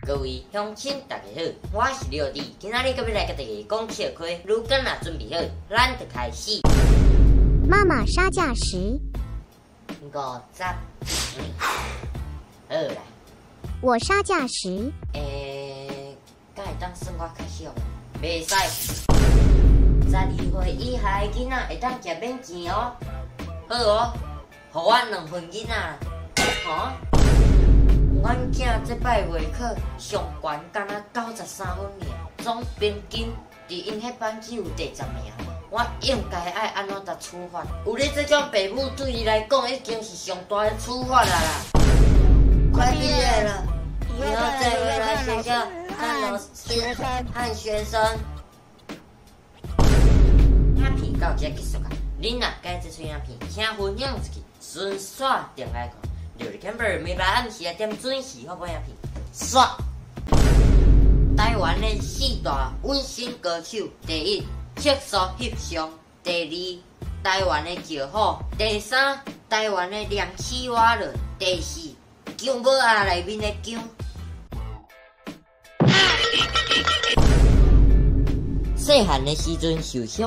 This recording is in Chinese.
各位乡亲，大家好，我是廖弟，今仔日要来甲大家讲笑话。如果若准备好，咱就开始。妈妈杀价时50，好啦。我杀价时，敢会当算我较俗？袂使。12岁以下的囡仔会当食免钱哦。好哦，互我2份囡仔啦。吼，阮囝这摆月考上悬，敢若93分尔，总平均伫因迄班级有第10名。我应该爱安怎搭处罚？有你这种爸母对伊来讲，已经是上大的处罚啦！快毕业了，以后再回来学校看老师和学生。影片到这结束啊！恁若介这出影片，请分享出去，顺刷点来看。6日 Camber 每摆暗时点准时发布影片，刷！台湾的4大温馨歌手，第1。色素翕相，第2，台湾的石虎，第3，台湾的凉气蛙了，第4，姜母鸭内面的姜。细汉的时阵受伤。